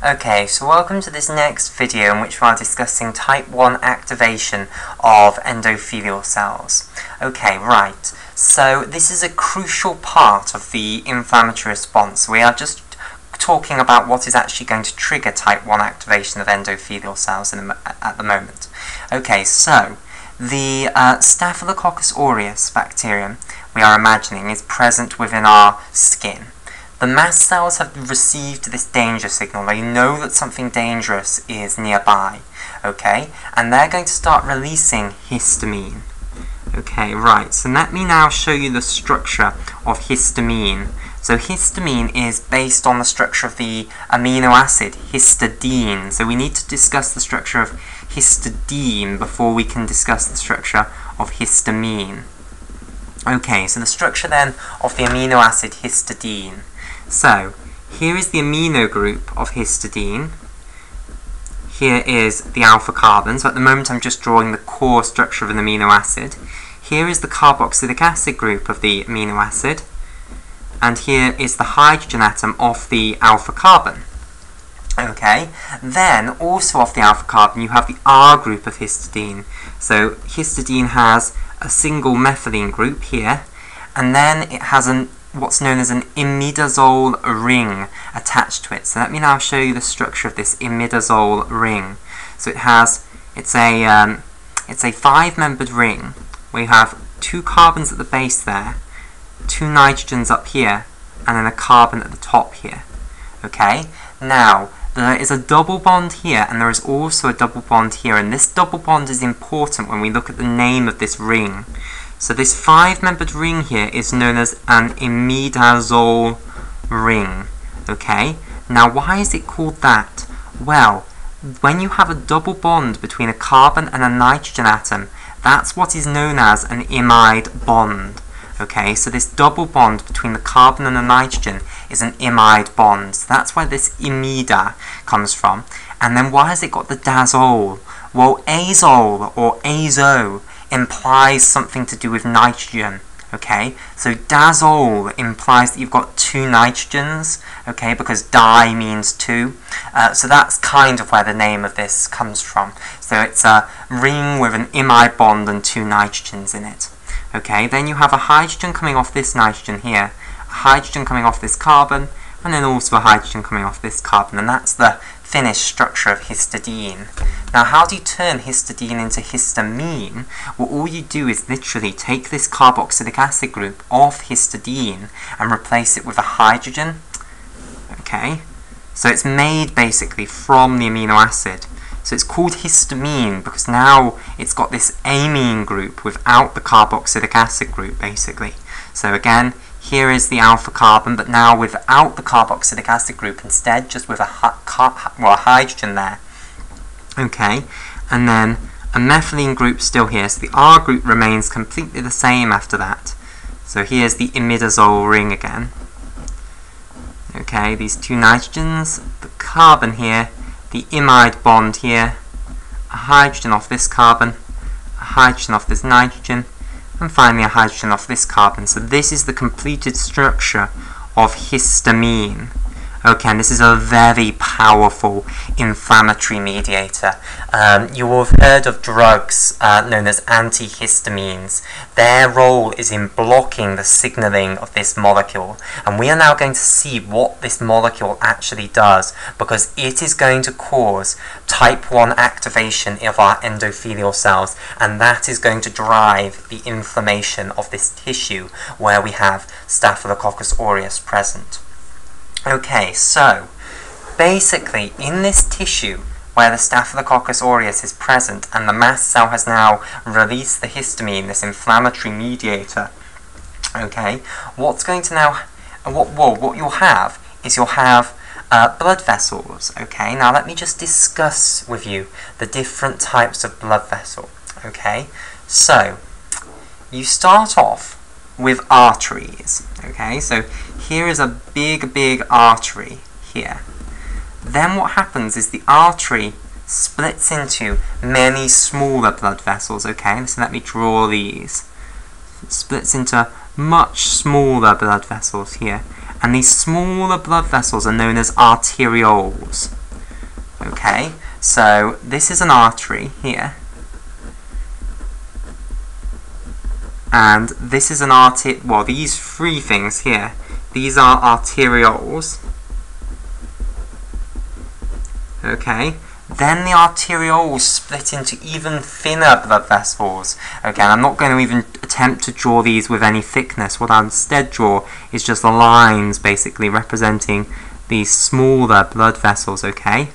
Okay, so welcome to this next video in which we are discussing type 1 activation of endothelial cells. Okay, right, so this is a crucial part of the inflammatory response. We are just talking about what is actually going to trigger type 1 activation of endothelial cells at the moment. Okay, so the Staphylococcus aureus bacterium we are imagining is present within our skin. The mast cells have received this danger signal. They know that something dangerous is nearby, okay? And they're going to start releasing histamine. Okay, right, so let me now show you the structure of histamine. So histamine is based on the structure of the amino acid histidine. So we need to discuss the structure of histidine before we can discuss the structure of histamine. Okay, so the structure then of the amino acid histidine. So, here is the amino group of histidine. Here is the alpha carbon. So at the moment I'm just drawing the core structure of an amino acid. Here is the carboxylic acid group of the amino acid. And here is the hydrogen atom of the alpha carbon. Okay, then also of the alpha carbon you have the R group of histidine. So histidine has a single methylene group here, and then it has what's known as an imidazole ring attached to it. So let me now show you the structure of this imidazole ring. So it's a five-membered ring. We have two carbons at the base there, two nitrogens up here, and then a carbon at the top here. Okay, now there is a double bond here, and there is also a double bond here, and this double bond is important when we look at the name of this ring. So this five-membered ring here is known as an imidazole ring. Okay, now why is it called that? Well, when you have a double bond between a carbon and a nitrogen atom, that's what is known as an imide bond. Okay, so this double bond between the carbon and the nitrogen is an imide bond. So that's where this imida comes from. And then why has it got the dazole? Well, azole or azo implies something to do with nitrogen. Okay, so dazole implies that you've got two nitrogens, okay, because di means two. So that's kind of where the name of this comes from. So it's a ring with an imide bond and two nitrogens in it. Okay, then you have a hydrogen coming off this nitrogen here, a hydrogen coming off this carbon, and then also a hydrogen coming off this carbon, and that's the finished structure of histidine. Now, how do you turn histidine into histamine? Well, all you do is literally take this carboxylic acid group of histidine and replace it with a hydrogen. Okay, so it's made basically from the amino acid. So it's called histamine because now it's got this amine group without the carboxylic acid group, basically. So again, here is the alpha carbon, but now without the carboxylic acid group, instead just with a hydrogen there. Okay, and then a methylene group still here, so the R group remains completely the same after that. So here's the imidazole ring again. Okay, these two nitrogens, the carbon here, the imide bond here, a hydrogen off this carbon, a hydrogen off this nitrogen, and finally a hydrogen off this carbon. So this is the completed structure of histamine. Okay, and this is a very powerful inflammatory mediator. You will have heard of drugs known as antihistamines. Their role is in blocking the signaling of this molecule. And we are now going to see what this molecule actually does, because it is going to cause type 1 activation of our endothelial cells, and that is going to drive the inflammation of this tissue where we have Staphylococcus aureus present. Okay, so basically in this tissue where the Staphylococcus aureus is present and the mast cell has now released the histamine, this inflammatory mediator, okay, what you'll have is you'll have blood vessels. Okay, now let me just discuss with you the different types of blood vessel. Okay, so you start off with arteries. Okay, so here is a big artery here. Then what happens is the artery splits into many smaller blood vessels. Okay, so let me draw these. It splits into much smaller blood vessels here, and these smaller blood vessels are known as arterioles. Okay, so this is an artery here, and this is an well, these three things here, these are arterioles. Okay, then the arterioles split into even thinner blood vessels. Okay, and I'm not going to even attempt to draw these with any thickness. What I'll instead draw is just lines basically representing these smaller blood vessels, okay?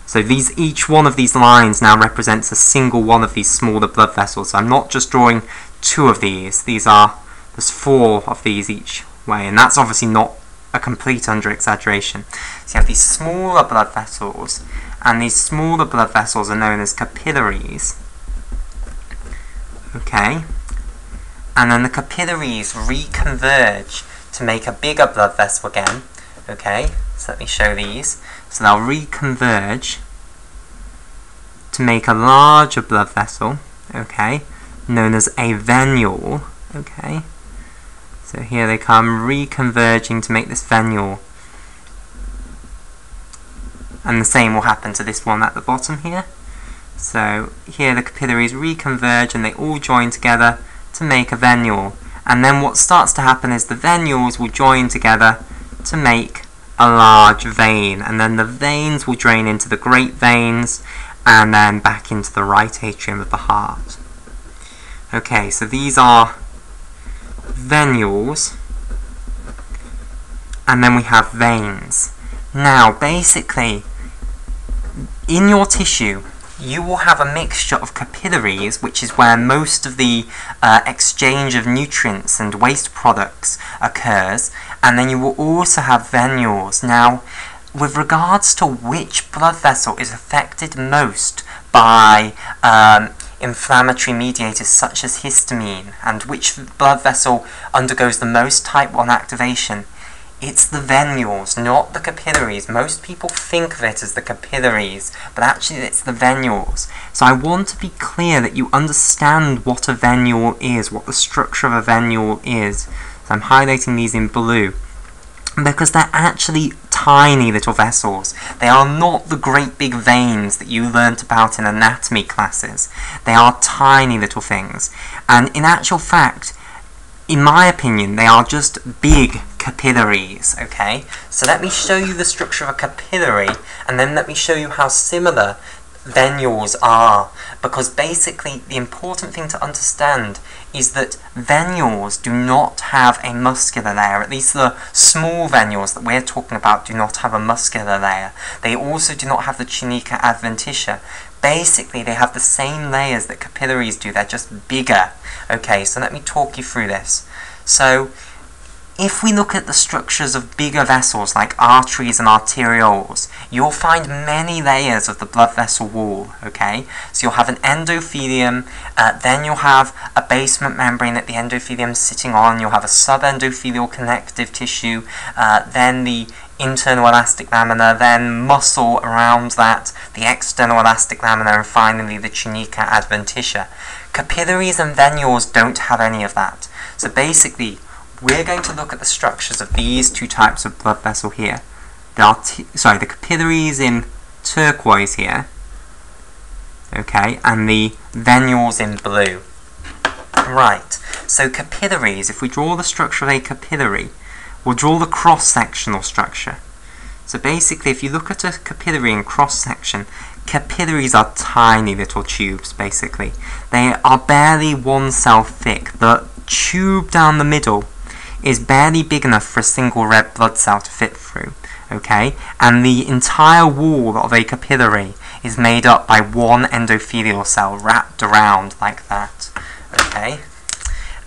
So each one of these lines now represents a single one of these smaller blood vessels. So I'm not just drawing two of these. There's four of these each way, and that's obviously not a complete under-exaggeration. So you have these smaller blood vessels, and these smaller blood vessels are known as capillaries. Okay? And then the capillaries reconverge to make a bigger blood vessel again. Okay? So let me show these. So they'll reconverge to make a larger blood vessel, okay, known as a venule, okay. So here they come reconverging to make this venule. And the same will happen to this one at the bottom here. So here the capillaries reconverge and they all join together to make a venule. And then what starts to happen is the venules will join together to make a large vein, and then the veins will drain into the great veins and then back into the right atrium of the heart. Okay, so these are venules, and then we have veins. Now basically in your tissue you will have a mixture of capillaries, which is where most of the exchange of nutrients and waste products occurs, and then you will also have venules. Now, with regards to which blood vessel is affected most by inflammatory mediators such as histamine, and which blood vessel undergoes the most type 1 activation, it's the venules, not the capillaries. Most people think of it as the capillaries, but actually it's the venules. So I want to be clear that you understand what a venule is, what the structure of a venule is. So I'm highlighting these in blue, because they're actually tiny little vessels. They are not the great big veins that you learnt about in anatomy classes. They are tiny little things. And in actual fact, in my opinion, they are just big capillaries, okay? So let me show you the structure of a capillary, and then let me show you how similar venules are, because basically the important thing to understand is that venules do not have a muscular layer. At least the small venules that we're talking about do not have a muscular layer. They also do not have the tunica adventitia. Basically they have the same layers that capillaries do, they're just bigger. Okay, so let me talk you through this. So if we look at the structures of bigger vessels like arteries and arterioles, you'll find many layers of the blood vessel wall, okay? So you'll have an endothelium, then you'll have a basement membrane that the endothelium is sitting on, you'll have a subendothelial connective tissue, then the internal elastic lamina, then muscle around that, the external elastic lamina, and finally the tunica adventitia. Capillaries and venules don't have any of that. So basically, we're going to look at the structures of these two types of blood vessel here. The capillaries in turquoise here, okay, and the venules in blue. Right, so capillaries, if we draw the structure of a capillary, we'll draw the cross-sectional structure. So basically, if you look at a capillary in cross-section, capillaries are tiny little tubes, basically. They are barely 1 cell thick. The tube down the middle is barely big enough for a single red blood cell to fit through, okay? And the entire wall of a capillary is made up by one endothelial cell wrapped around like that, okay?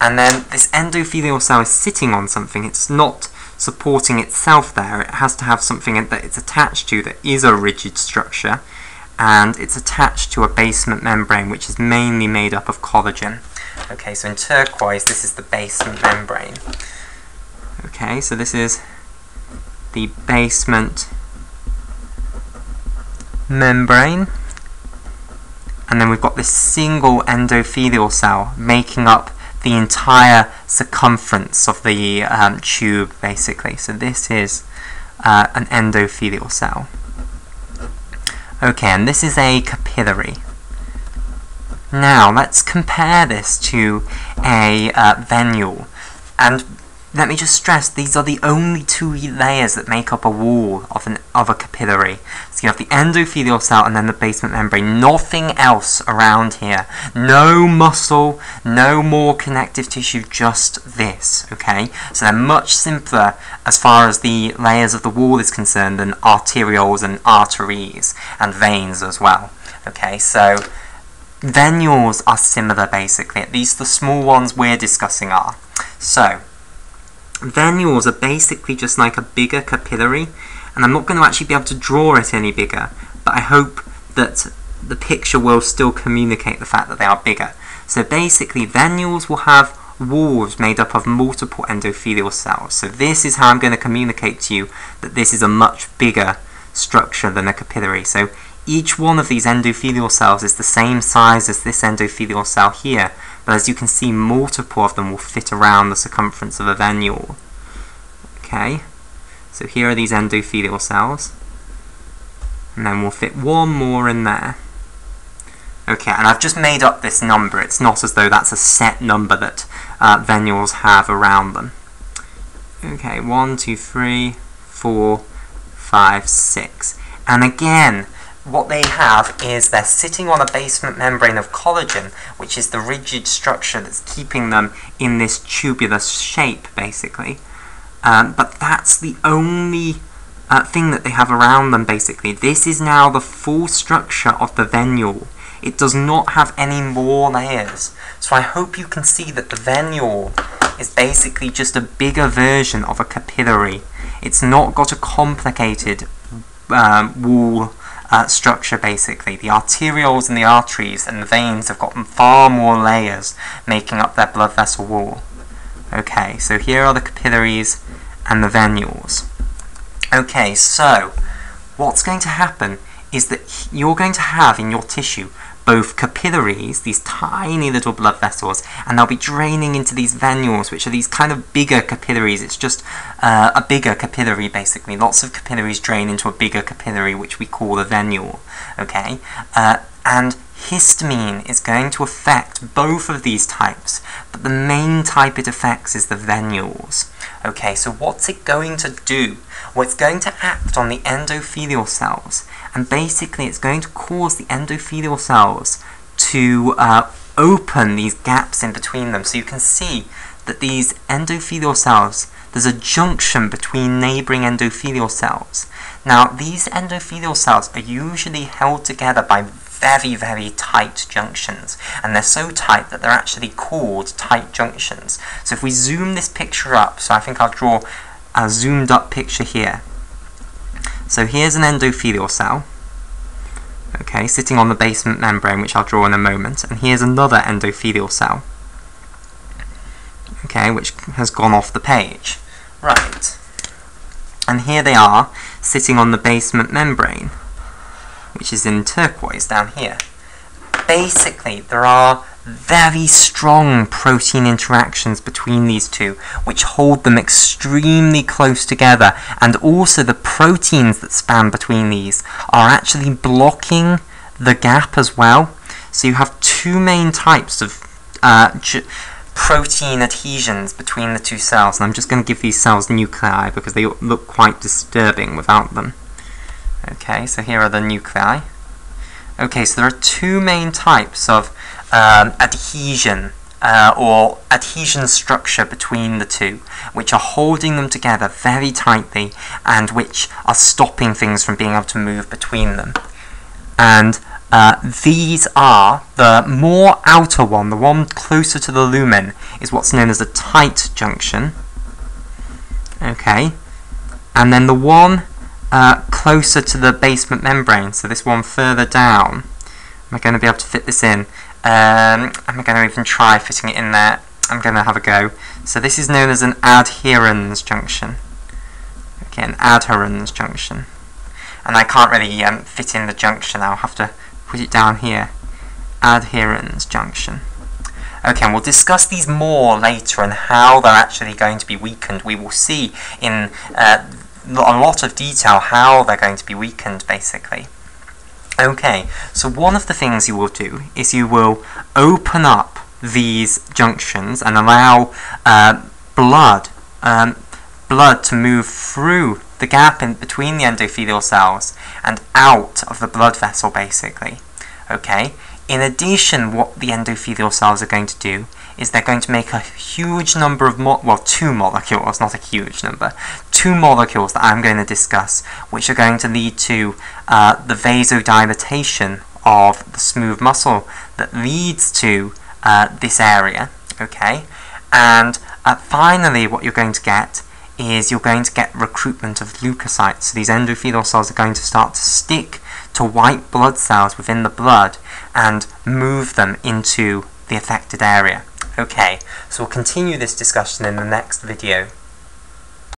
And then this endothelial cell is sitting on something. It's not supporting itself there. It has to have something that it's attached to that is a rigid structure, and it's attached to a basement membrane which is mainly made up of collagen. Okay, so in turquoise this is the basement membrane. Okay, so this is the basement membrane, and then we've got this single endothelial cell making up the entire circumference of the tube, basically. So this is an endothelial cell. Okay, and this is a capillary. Now, let's compare this to a venule. And let me just stress, these are the only two layers that make up a wall of a capillary. So you have the endothelial cell and then the basement membrane. Nothing else around here. No muscle, no more connective tissue, just this, okay? So they're much simpler as far as the layers of the wall is concerned than arterioles and arteries and veins as well. Okay, so venules are similar basically, at least the small ones we're discussing are. So, venules are basically just like a bigger capillary, and I'm not going to actually be able to draw it any bigger, but I hope that the picture will still communicate the fact that they are bigger. So basically, venules will have walls made up of multiple endothelial cells. So this is how I'm going to communicate to you that this is a much bigger structure than a capillary. So each one of these endothelial cells is the same size as this endothelial cell here, but as you can see, multiple of them will fit around the circumference of a venule. Okay, so here are these endothelial cells, and then we'll fit one more in there. Okay, and I've just made up this number. It's not as though that's a set number that venules have around them. Okay, 1, 2, 3, 4, 5, 6. And again, what they have is they're sitting on a basement membrane of collagen, which is the rigid structure that's keeping them in this tubular shape, basically. But that's the only thing that they have around them, basically. This is now the full structure of the venule. It does not have any more layers. So I hope you can see that the venule is basically just a bigger version of a capillary. It's not got a complicated wall structure, basically. The arterioles and the arteries and the veins have got far more layers making up their blood vessel wall. Okay, so here are the capillaries and the venules. Okay, so what's going to happen is that you're going to have in your tissue both capillaries, these tiny little blood vessels, and they'll be draining into these venules, which are these kind of bigger capillaries. It's just a bigger capillary, basically. Lots of capillaries drain into a bigger capillary, which we call the venule. Okay, and histamine is going to affect both of these types, but the main type it affects is the venules. Okay, so what's it going to do? Well, it's going to act on the endothelial cells, and basically it's going to cause the endothelial cells to open these gaps in between them. So you can see that these endothelial cells, there's a junction between neighbouring endothelial cells. Now, these endothelial cells are usually held together by very, very tight junctions, and they're so tight that they're actually called tight junctions. So if we zoom this picture up, so I think I'll draw a zoomed up picture here. So here's an endothelial cell, okay, sitting on the basement membrane, which I'll draw in a moment, and here's another endothelial cell, okay, which has gone off the page. Right, and here they are, sitting on the basement membrane, which is in turquoise down here. Basically, there are very strong protein interactions between these two, which hold them extremely close together, and also the proteins that span between these are actually blocking the gap as well. So you have two main types of protein adhesions between the two cells, and I'm just going to give these cells nuclei because they look quite disturbing without them. Okay, so here are the nuclei. Okay, so there are two main types of adhesion or adhesion structure between the two, which are holding them together very tightly and which are stopping things from being able to move between them. And these are the more outer one, the one closer to the lumen, is what's known as a tight junction. Okay, and then the one closer to the basement membrane, so this one further down. Am I going to be able to fit this in? Am I going to even try fitting it in there? I'm going to have a go. So this is known as an adherens junction. Okay, an adherens junction. And I can't really fit in the junction. I'll have to put it down here. Adherens junction. Okay, and we'll discuss these more later and how they're actually going to be weakened. We will see in a lot of detail how they're going to be weakened, basically. Okay, so one of the things you will do is you will open up these junctions and allow blood to move through the gap in between the endothelial cells and out of the blood vessel, basically. Okay. In addition, what the endothelial cells are going to do is they're going to make a huge number of two molecules, not a huge number, two molecules that I'm going to discuss, which are going to lead to the vasodilatation of the smooth muscle that leads to this area. Okay. And finally, what you're going to get is you're going to get recruitment of leukocytes. So these endothelial cells are going to start to stick to white blood cells within the blood and move them into the affected area. Okay, so we'll continue this discussion in the next video.